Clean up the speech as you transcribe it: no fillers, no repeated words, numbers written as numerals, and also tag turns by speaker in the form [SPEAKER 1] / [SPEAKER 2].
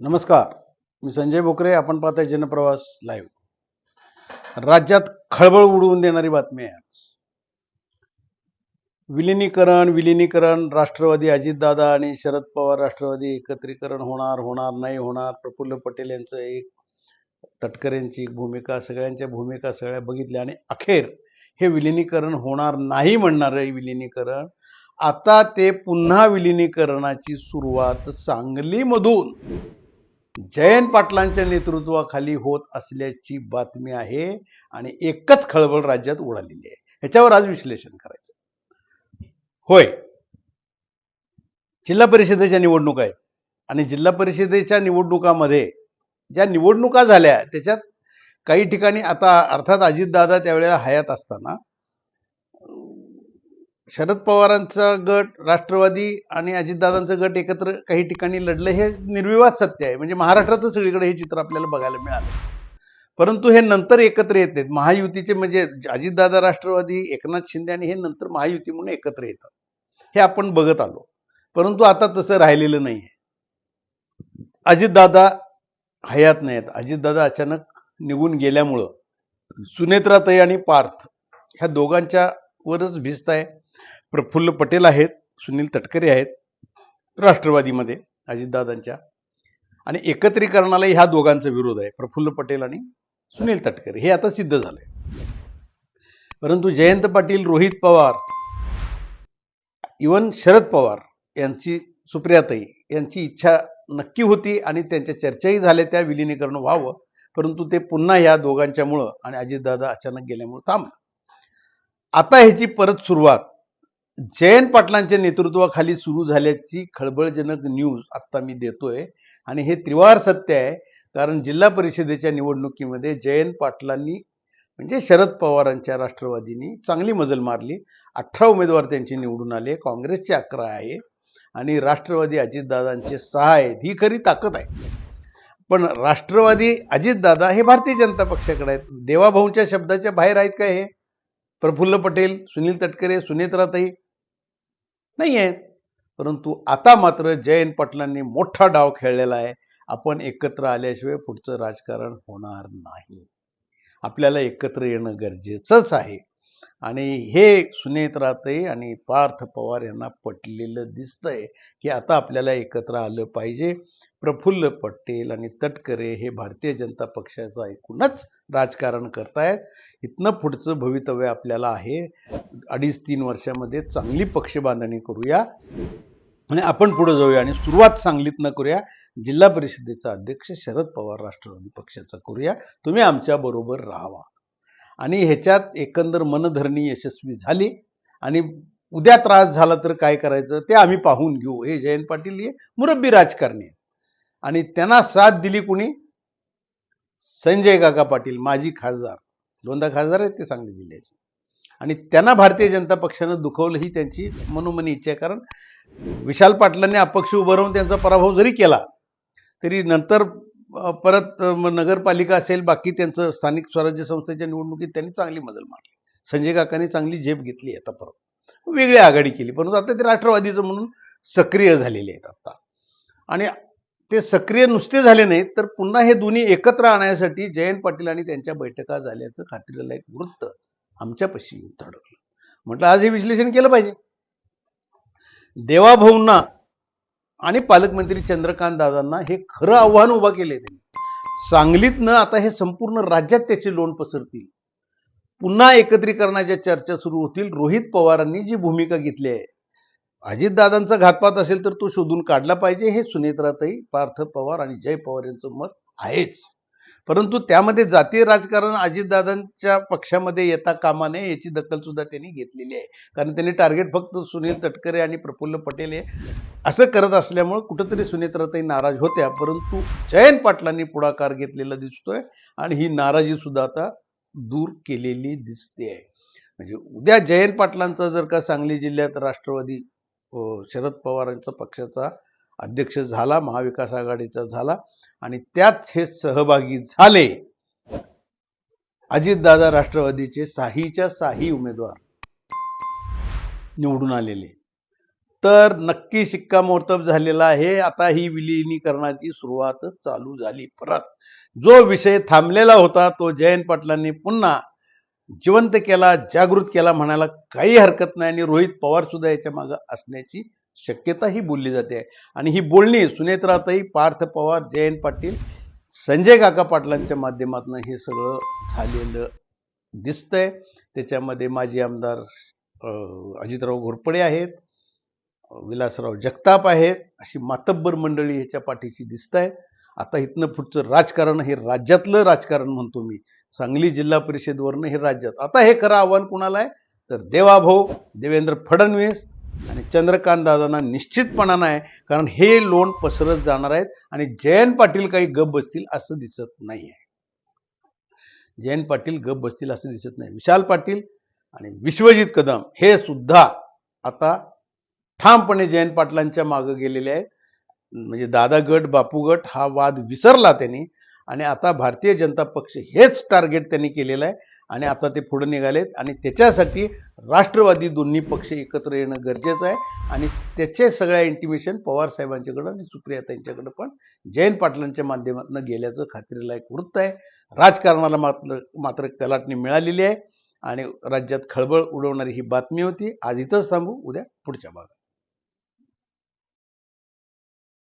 [SPEAKER 1] नमस्कार, मी संजय बोकरे. आपण पाहताय जनप्रवास लाईव्ह. राज्यात खळबळ उडवून देणारी बातमी आहे. विलिनीकरण राष्ट्रवादी अजितदादा आणि शरद पवार राष्ट्रवादी एकत्रीकरण होणार नाही होणार. प्रफुल्ल पटेल यांचं एक, तटकरेंची भूमिका, सगळ्यांच्या भूमिका सगळ्या बघितल्या आणि अखेर हे विलिनीकरण होणार नाही म्हणणारे विलिनीकरण आता ते पुन्हा विलिनीकरणाची सुरुवात सांगलीमधून जयंत पाटलांच्या नेतृत्वाखाली होत असल्याची बातमी आहे आणि एकच खळबळ राज्यात उडालेली आहे. ह्याच्यावर आज विश्लेषण करायचं. होय, जिल्हा परिषदेच्या निवडणुका आहेत आणि जिल्हा परिषदेच्या निवडणुकामध्ये ज्या निवडणुका झाल्या त्याच्यात काही ठिकाणी आता अर्थात अजितदादा त्यावेळेला हयात असताना शरद पवारांचा गट, राष्ट्रवादी आणि अजितदादांचा गट एकत्र काही ठिकाणी लढलं, हे निर्विवाद सत्य आहे. म्हणजे महाराष्ट्रातच सगळीकडे हे चित्र आपल्याला बघायला मिळालं. परंतु हे नंतर एकत्र येत नाहीत. महायुतीचे म्हणजे अजितदादा राष्ट्रवादी, एकनाथ शिंदे आणि हे नंतर महायुती म्हणून एकत्र येतात, हे आपण बघत आलो. परंतु आता तसं राहिलेलं नाही आहे. अजितदादा हयात नाहीत. अजितदादा अचानक निघून गेल्यामुळं सुनेत्राताई आणि पार्थ ह्या दोघांच्या वरच भिस्त आहे. प्रफुल्ल पटेल आहेत, सुनील तटकरे आहेत राष्ट्रवादीमध्ये अजितदादांच्या, आणि एकत्रीकरणाला ह्या दोघांचा विरोध आहे, प्रफुल्ल पटेल आणि सुनील तटकरे. हे आता सिद्ध झालंय. परंतु जयंत पाटील, रोहित पवार, इवन शरद पवार यांची, सुप्रियाताई यांची इच्छा नक्की होती आणि त्यांच्या चर्चाही झाल्या त्या विलिनीकरण व्हावं. परंतु ते पुन्हा ह्या दोघांच्यामुळं आणि अजितदादा अचानक गेल्यामुळे थांबलं. आता ह्याची परत सुरुवात जयंत पाटलांच्या नेतृत्वाखाली सुरू झाल्याची खळबळजनक न्यूज आता मी देतोय आणि हे त्रिवार सत्य आहे. कारण जिल्हा परिषदेच्या निवडणुकीमध्ये जयंत पाटलांनी म्हणजे शरद पवारांच्या राष्ट्रवादीनी चांगली मजल मारली. 18 उमेदवार त्यांचे निवडून आले. काँग्रेसचे 11 आहे आणि राष्ट्रवादी अजितदादांचे 6 आहेत. ही खरी ताकद आहे. पण राष्ट्रवादी अजितदादा हे भारतीय जनता पक्षाकडे आहेत. देवाभाऊंच्या शब्दाच्या बाहेर आहेत का हे? प्रफुल्ल पटेल, सुनील तटकरे, सुनेत्राताई नाही आहेत. परंतु आता मात्र जयंत पाटलांनी मोठा डाव खेळलेला आहे. आपण एकत्र आल्याशिवाय पुढचं राजकारण होणार नाही. आपल्याला एकत्र येणं गरजेचंच आहे आणि हे सुनेत्राताई आणि पार्थ पवार यांना पटलेलं दिसतंय की आता आपल्याला एकत्र आलं पाहिजे. प्रफुल्ल पटेल आणि तटकरे हे भारतीय जनता पक्षाचं ऐकूनच राजकारण करतायत. इथनं पुढचं भवितव्य आपल्याला आहे. 2.5-3 वर्षामध्ये चांगली पक्ष बांधणी करूया आणि आपण पुढे जाऊया आणि सुरुवात सांगलीतनं करूया. जिल्हा परिषदेचा अध्यक्ष शरद पवार राष्ट्रवादी पक्षाचा करूया. तुम्ही आमच्या बरोबर राहावा आणि ह्याच्यात एकंदर मनधरणी यशस्वी झाली आणि उद्या त्रास झाला तर काय करायचं ते आम्ही पाहून घेऊ. हे जयंत पाटील हे मुरब्बी राजकारणी आहेत आणि त्यांना साथ दिली कुणी? संजय काका पाटील, माजी खासदार, 2दा खासदार आहेत ते सांगली जिल्ह्याचे, आणि त्यांना भारतीय जनता पक्षानं दुखवलं ही त्यांची मनोमनी इच्छा आहे. कारण विशाल पाटलांनी अपक्ष उभं राहून त्यांचा पराभव जरी केला तरी नंतर परत नगरपालिका असेल, बाकी त्यांचं स्थानिक स्वराज्य संस्थेच्या निवडणुकीत त्यांनी चांगली मजल मारली. संजय काकांनी चांगली झेप घेतली. आता परत वेगळी आघाडी केली. परंतु आता ते राष्ट्रवादीचं म्हणून सक्रिय झालेले आहेत आता. आणि ते सक्रिय नुसते झाले नाहीत तर पुन्हा हे दोन्ही एकत्र आणण्यासाठी जयंत पाटील आणि त्यांच्या बैठका झाल्याचं खात्रीला एक वृत्त आमच्यापाशी येऊन धडकलं. म्हटलं आज हे विश्लेषण केलं पाहिजे. देवाभाऊंना आणि पालकमंत्री चंद्रकांत दादांना हे खरं आव्हान उभा केले. त्यांनी सांगलीतनं आता हे संपूर्ण राज्यात त्याचे लोण पसरतील. पुन्हा एकत्रीकरणाच्या चर्चा सुरू होतील. रोहित पवारांनी जी भूमिका घेतली आहे, अजितदादांचा घातपात असेल तर तो शोधून काढला पाहिजे, हे सुनेत्राताई, पार्थ पवार आणि जय पवार यांचं मत आहेच. परंतु त्यामध्ये जातीय राजकारण अजितदादांच्या पक्षामध्ये येता कामा नये याची दखल सुद्धा त्यांनी घेतलेली आहे. कारण त्यांनी टार्गेट फक्त सुनील तटकरे आणि प्रफुल्ल पटेल हे असं करत असल्यामुळे कुठंतरी सुनेत्राताई नाराज होत्या. परंतु जयंत पाटलांनी पुढाकार घेतलेला दिसतोय आणि ही नाराजी सुद्धा आता दूर केलेली दिसते आहे. म्हणजे उद्या जयंत पाटलांचा जर का सांगली जिल्ह्यात राष्ट्रवादी शरद पवारांचा पक्षाचा अध्यक्ष झाला, महाविकास आघाडीचा झाला आणि त्यात हे सहभागी झाले अजितदादा राष्ट्रवादीचे 6च्या 6 उमेदवार निवडून आलेले, तर नक्की शिक्कामोर्तब झालेला आहे. आता ही विलिनीकरणाची सुरुवातच चालू झाली. परत जो विषय थांबलेला होता तो जयंत पाटलांनी पुन्हा जिवंत केला, जागृत केला म्हणायला काही हरकत नाही. आणि रोहित पवार सुद्धा याच्या मागे असण्याची शक्यता ही बोलली जाते. आणि ही बोलणी सुनेत्राताई, पार्थ पवार, जयंत पाटील, संजय काका पाटलांच्या माध्यमातून हे सगळं झालेलं दिसतंय. त्याच्यामध्ये माजी आमदार अजितराव घोरपडे आहेत, विलासराव जगताप आहेत, अशी मातब्बर मंडळी ह्याच्या पाठीशी दिसत आहेत. आता इथनं पुढचं राजकारण हे राज्यातलं राजकारण म्हणतो मी, सांगली जिल्हा परिषदवरनं हे राज्यात. आता हे खरं आव्हान कुणाला आहे तर देवाभाऊ देवेंद्र फडणवीस आणि चंद्रकांत दादांना निश्चितपणानं आहे. कारण हे लोण पसरत जाणार आहेत आणि जयंत पाटील काही गप बसतील असं दिसत नाही आहे. जयंत पाटील गप बसतील असं दिसत नाही. विशाल पाटील आणि विश्वजित कदम हे सुद्धा आता ठामपणे जयंत पाटलांच्या मागे गेलेले आहेत. म्हणजे दादा गट बापू गट हा वाद विसरला त्यांनी आणि आता भारतीय जनता पक्ष हेच टार्गेट त्यांनी केलेलं आहे. आणि आता ते पुढे निघालेत आणि त्याच्यासाठी राष्ट्रवादी दोन्ही पक्ष एकत्र येणं गरजेचं आहे. आणि त्याचे सगळ्या इंटिमेशन पवार साहेबांच्याकडं आणि सुप्रियाताईंच्याकडं पण जयंत पाटलांच्या माध्यमातून गेल्याचं खात्रीलायक वृत्त आहे. राजकारणाला मात्र कलाटणी मिळालेली आहे आणि राज्यात खळबळ उडवणारी ही बातमी होती. आज इथंच थांबू, उद्या पुढच्या भागात.